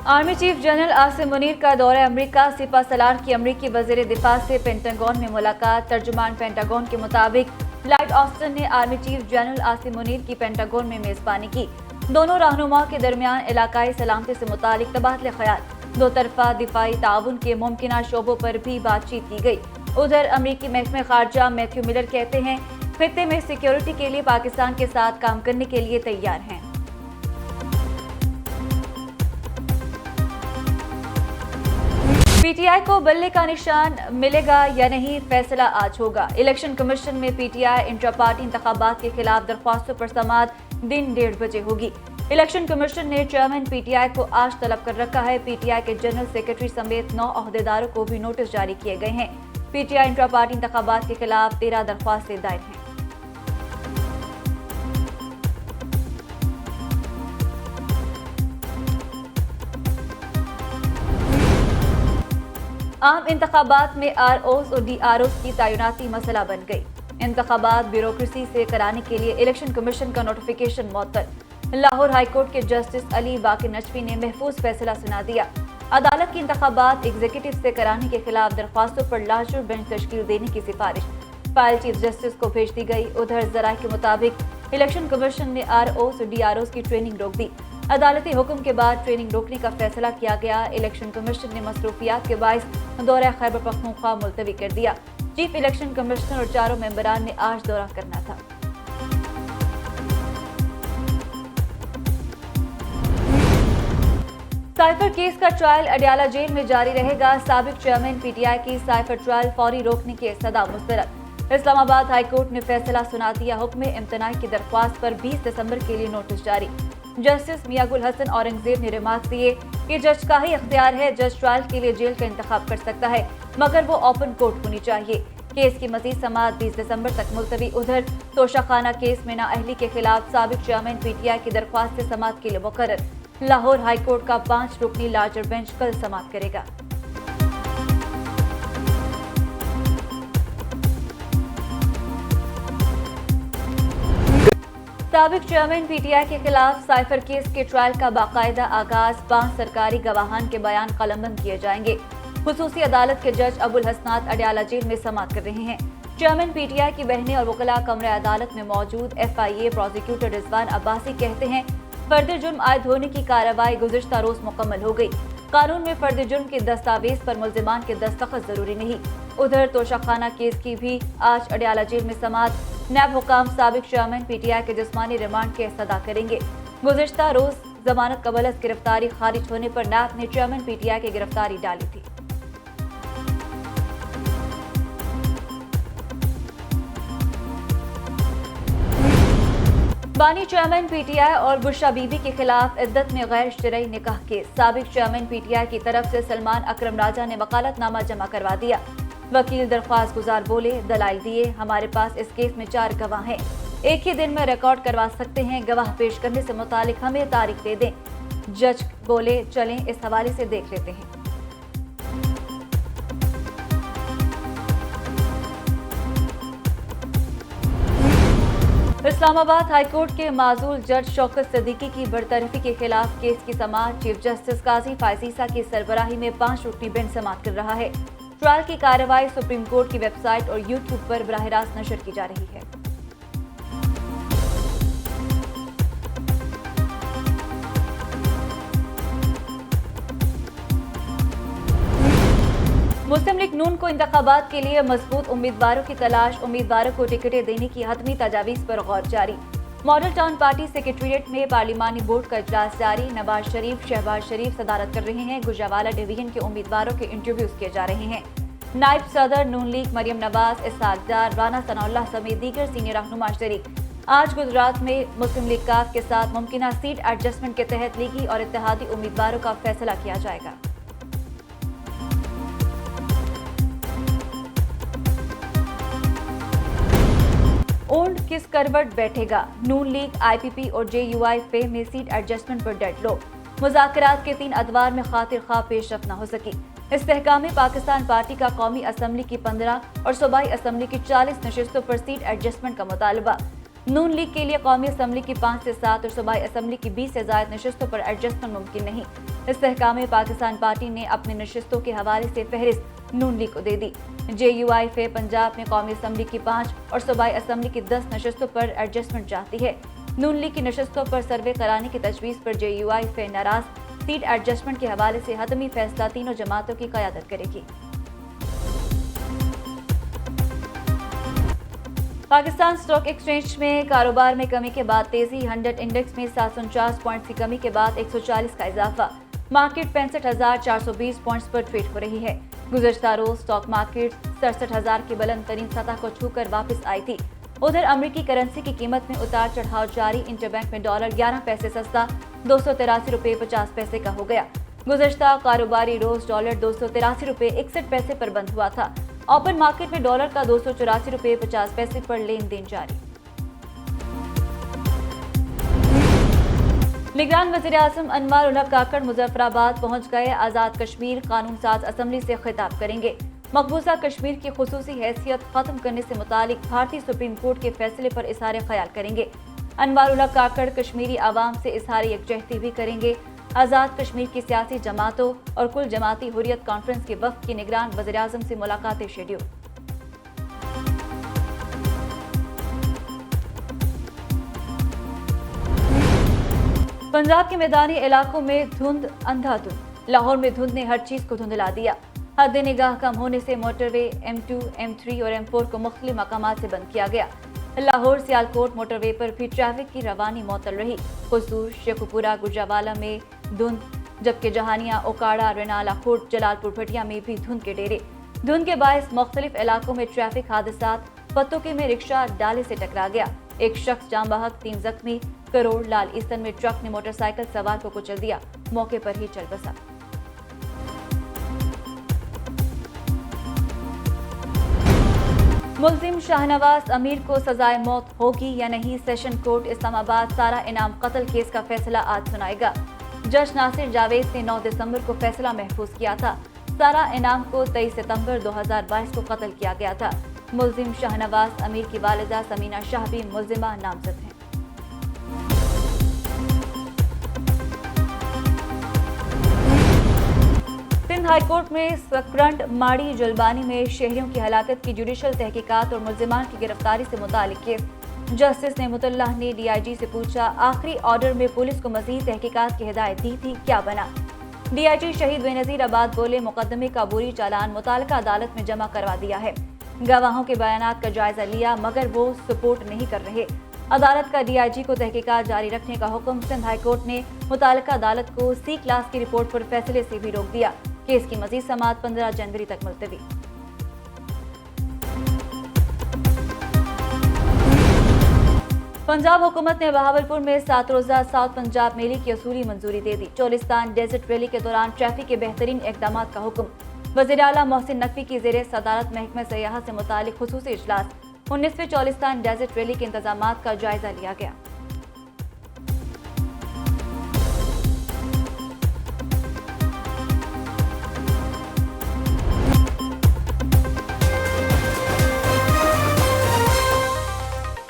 Army chief general Asim Munir का दौरा अमरीका, सिपह सलार की अमरीकी वजीर दिफा से पेंटागन में मुलाकात। तर्जुमान पेंटागन के मुताबिक लॉयड ऑस्टिन ने army chief general Asim Munir की पेंटागन में मेजबानी की। दोनों रहनुमाओं के दरमियान इलाकाई सलामती से मुतालिक तबादले ख्याल, दो तरफा दिफाई ताउन के मुमकिन शोबों पर भी बातचीत की गई। उधर अमरीकी महकमे खारजा मैथ्यू मिलर कहते हैं खित्ते में सिक्योरिटी के लिए पाकिस्तान के साथ काम करने के लिए तैयार हैं। पीटीआई को बल्ले का निशान मिलेगा या नहीं, फैसला आज होगा। इलेक्शन कमीशन में पीटीआई इंट्रा पार्टी इंतखाबात के खिलाफ दरख्वास्तों पर समाअत दिन 1:30 बजे होगी। इलेक्शन कमीशन ने चेयरमैन पीटीआई को आज तलब कर रखा है। पीटीआई के जनरल सेक्रेटरी समेत 9 ओहदेदारों को भी नोटिस जारी किए गए हैं। पीटीआई इंट्रा पार्टी इंतखाबात के खिलाफ 13 दरख्वास्तें दायर हैं। आम इंतखाबात में आरओस और डीआरओस की तैनाती मसला बन गई। इंतखाबात ब्यूरोक्रेसी से कराने के लिए इलेक्शन कमीशन का नोटिफिकेशन मुअत्तल। लाहौर हाईकोर्ट के जस्टिस अली बाकी नजफी ने महफूज फैसला सुना दिया। अदालत की इंतखाबात एग्जीक्यूटिव से कराने के खिलाफ दरख्वास्तों पर लार्जर बेंच तश्कील देने की सिफारिश फाइल चीफ जस्टिस को भेज दी गई। उधर जराये के मुताबिक इलेक्शन कमीशन ने आरओस और डीआरओस की ट्रेनिंग रोक दी। अदालती हुक्म के बाद ट्रेनिंग रोकने का फैसला किया गया। इलेक्शन कमीशन ने मसरूफियात के बाइस दौरा खैबर पख्तूनख्वा मुलतवी कर दिया। चीफ इलेक्शन कमिश्नर और चारों मेंबरान ने आज दौरा करना था। साइफर केस का ट्रायल अडयाला जेल में जारी रहेगा। साबिक चेयरमैन पीटीआई की साइफर ट्रायल फौरी रोकने की सदा मुस्तरद। इस्लामाबाद हाईकोर्ट ने फैसला सुना दिया। हुक्म इम्तनाई की दरख्वास्त पर 20 दिसंबर के लिए नोटिस जारी। जस्टिस मियागुल हसन औरंगजेब ने रिमार्क दिए कि जज का ही इख्तियार है। जज ट्रायल के लिए जेल का इंतखाब कर सकता है, मगर वो ओपन कोर्ट होनी चाहिए। केस की मजीद समाअत 20 दिसंबर तक मुलतवी। उधर तोशाखाना केस में नाअहली के खिलाफ साबिक चेयरमैन पीटीआई की दरख्वास्त से समाअत के लिए मुकर्रर। लाहौर हाईकोर्ट का 5 रुकनी लार्जर बेंच कल समाअत करेगा। साबिक चेयरमैन पीटीआई के खिलाफ साइफर केस के ट्रायल का बाकायदा आगाज। 5 सरकारी गवाहान के बयान कलमबंद किए जाएंगे। खुसूसी अदालत के जज अबुल हसनात अडयाला जेल में समाअत कर रहे हैं। चेयरमैन पीटीआई की बहनें और वकला कमरे अदालत में मौजूद। FIA प्रोसिक्यूटर रिजवान अब्बासी कहते हैं फर्द जुर्म आयद होने की कार्रवाई गुज़िश्ता रोज मुकम्मल हो गई। कानून में फर्द जुर्म के दस्तावेज पर मुल्जिमान के दस्तखत जरूरी नहीं। उधर तोशाखाना केस की भी आज अडयाला जेल में समाअत। नैब हुकाम साबिक चेयरमैन पीटीआई के जिस्मानी रिमांड की इस्तदा करेंगे। गुज़िश्ता रोज जमानत कबल गिरफ्तारी खारिज होने पर नैब ने चेयरमैन पीटीआई की गिरफ्तारी डाली थी। बानी चेयरमैन पीटीआई और बुशरा बीबी के खिलाफ इद्दत में गैर शरई निकाह केस। साबिक चेयरमैन पीटीआई की तरफ से सलमान अकरम राजा ने वकालतनामा जमा करवा दिया। वकील दरख्वास्त गुजार बोले दलाइल दिए, हमारे पास इस केस में 4 गवाह हैं, एक ही दिन में रिकॉर्ड करवा सकते हैं। गवाह पेश करने से मुतालिक हमें तारीख दे दें। जज बोले चलें इस हवाले से देख लेते हैं। इस्लामाबाद हाईकोर्ट के माजूल जज शौकत सिद्दीकी की बरतरफी के खिलाफ केस की समाअत चीफ जस्टिस काजी फायजीसा की सरबराही में 5 रुकनी बेंच समाअत कर रहा है। ट्रायल की कार्रवाई सुप्रीम कोर्ट की वेबसाइट और यूट्यूब पर बराह रास्त नशर की जा रही है। मुस्लिम लीग नून को इंतखाबात के लिए मजबूत उम्मीदवारों की तलाश। उम्मीदवारों को टिकटें देने की हतमी तजावीज़ पर गौर जारी। मॉडल टाउन पार्टी सेक्रेटेरिएट में पार्लिमानी बोर्ड का इजलास जारी। नवाज शरीफ, शहबाज शरीफ सदारत कर रहे हैं। गुजरावाला डिवीजन के उम्मीदवारों के इंटरव्यूज किए जा रहे हैं। नायब सदर नून लीग मरियम नवाज, इसहाक डार, राना सनाउल्लाह समेत दीगर सीनियर रहनुमा शरीक। आज गुजरात में मुस्लिम लीग काफ के साथ मुमकिन सीट एडजस्टमेंट के तहत लीगी और इत्तेहादी उम्मीदवारों का फैसला किया जाएगा। ओंड किस करवट बैठेगा? नून लीग, IPP और JUI फे में सीट एडजस्टमेंट पर डेडलॉक। मुज़ाकरात के 3 अदवार में खातिर खा पेशरफ न हो सकी। इस्तेहकामी पाकिस्तान पार्टी का कौमी असम्बली की 15 और सूबाई असम्बली की 40 नशिस्तों पर सीट एडजस्टमेंट का मुतालबा। नून लीग के लिए कौमी असम्बली की 5 से 7 और सूबाई असम्बली की 20 से ज़ायद नशिस्तों पर एडजस्टमेंट मुमकिन नहीं। इस्तेहकाम में पाकिस्तान पार्टी ने अपनी नशिस्तों के हवाले से फहरिस्त नून लीग को दे दी। JUI फे पंजाब में कौमी असम्बली की 5 और सूबाई असम्बली की 10 नशिस्तों पर एडजस्टमेंट चाहती है। नून लीग की नशिस्तों पर सर्वे कराने की तजवीज़ पर JUI फे नाराज, सीट एडजस्टमेंट के हवाले से हतमी फैसला तीनों जमातों की क़यादत करेगी। पाकिस्तान स्टॉक एक्सचेंज में कारोबार में कमी के बाद तेजी, 100 इंडेक्स में 749 पॉइंट्स की कमी के बाद 140 का इजाफा। मार्केट 65,420 पॉइंट्स पर ट्रेड हो रही है। गुज़श्ता रोज स्टॉक मार्केट 67,000 की बुलंद तरीन सतह को छूकर वापस आई थी। उधर अमरीकी करेंसी की कीमत में उतार चढ़ाव जारी। इंटरबैंक में डॉलर 11 पैसे सस्ता 283 रुपये 50 पैसे का हो गया। गुज़श्ता कारोबारी रोज डॉलर 283 रुपये 61 पैसे पर बंद हुआ था। ओपन मार्केट में डॉलर का 284 रुपये 50 पैसे पर लेन देन जारी। निगरान वज़ीर आज़म अनवर उल हक काकड़ मुजफ्फराबाद पहुंच गए। आज़ाद कश्मीर कानून साज असम्बली से खिताब करेंगे। मकबूजा कश्मीर की खुसूसी हैसियत खत्म करने से मुतालिक भारतीय सुप्रीम कोर्ट के फैसले पर इजहार ख्याल करेंगे। अनवर उल हक काकड़ कश्मीरी आवाम से इजहार यकजहती भी करेंगे। आज़ाद कश्मीर की सियासी जमातों और कुल जमाती हुर्रियत कॉन्फ्रेंस के वफ्द की निगरान वज़ीर आज़म से मुलाकातें शेड्यूल। पंजाब के मैदानी इलाकों में धुंध अंधाधुंध। लाहौर में धुंध ने हर चीज को धुंधला दिया। हद निगाह कम होने से मोटरवे M2, M3 और M4 को मुख्तलिफ मकामात से बंद किया गया। लाहौर सियालकोट मोटरवे पर भी ट्रैफिक की रवानी मुअत्तल रही। खुसूस शेखुपुरा गुजरावाला में धुंध, जबकि जहानिया, ओकाड़ा, रेनाला, खुर्द, जलालपुर भटिया में भी धुंध के डेरे। धुंध के बायस मुख्तलिफ इलाकों में ट्रैफिक हादसात। पत्तोकी में रिक्शा डाले से टकरा गया। एक शख्स जाम बहक, 3 जख्मी। करोड़ लाल ईस्टर्न में ट्रक ने मोटरसाइकिल सवार को कुचल दिया, मौके पर ही चल बसा। मुल्जिम शाहनवाज अमीर को सजाए मौत होगी या नहीं, सेशन कोर्ट इस्लामाबाद सारा इनाम कत्ल केस का फैसला आज सुनाएगा। जज नासिर जावेद ने 9 दिसंबर को फैसला महफूज किया था। सारा इनाम को 23 सितंबर 2022 को कत्ल किया गया था। मुल्जिम शाहनवाज अमीर की वालिदा समीना शाह भी मुल्जिमा नामजद हैं। सिंध हाईकोर्ट में सकरंड माड़ी जुलबानी में शहरियों की हलाकत की जुडिशल तहकीकात और मुल्जिमान की गिरफ्तारी से मुतालिक केस। जस्टिस नेमतुल्लाह ने DIG से पूछा, आखिरी ऑर्डर में पुलिस को मजीद तहकीकात की हिदायत दी थी, क्या बना? DIG शहीद बेनज़ीर आबाद बोले, मुकदमे का बुरी चालान मुतालिका अदालत में जमा करवा दिया है। गवाहों के बयानात का जायजा लिया मगर वो सपोर्ट नहीं कर रहे। अदालत का DIG को तहकीकात जारी रखने का हुक्म। सिंध हाईकोर्ट ने मुतालिका अदालत को C क्लास की रिपोर्ट पर फैसले से भी रोक दिया। केस की मजीद समाअत 15 जनवरी तक मुलतवी। पंजाब हुकूमत ने बहावलपुर में 7 रोज़ा साउथ पंजाब मेले की असूली मंजूरी दे दी। चोलिस्तान डेजर्ट रैली के दौरान ट्रैफिक के बेहतरीन इकदाम का हुक्म। वज़ीर आला मोहसिन नकवी की ज़ेरे सदारत महकमा सयाहत से मुतालिक खुसूसी इजलास। 19वें चोलिस्तान डेजर्ट रैली के इंतजामात का जायजा लिया गया।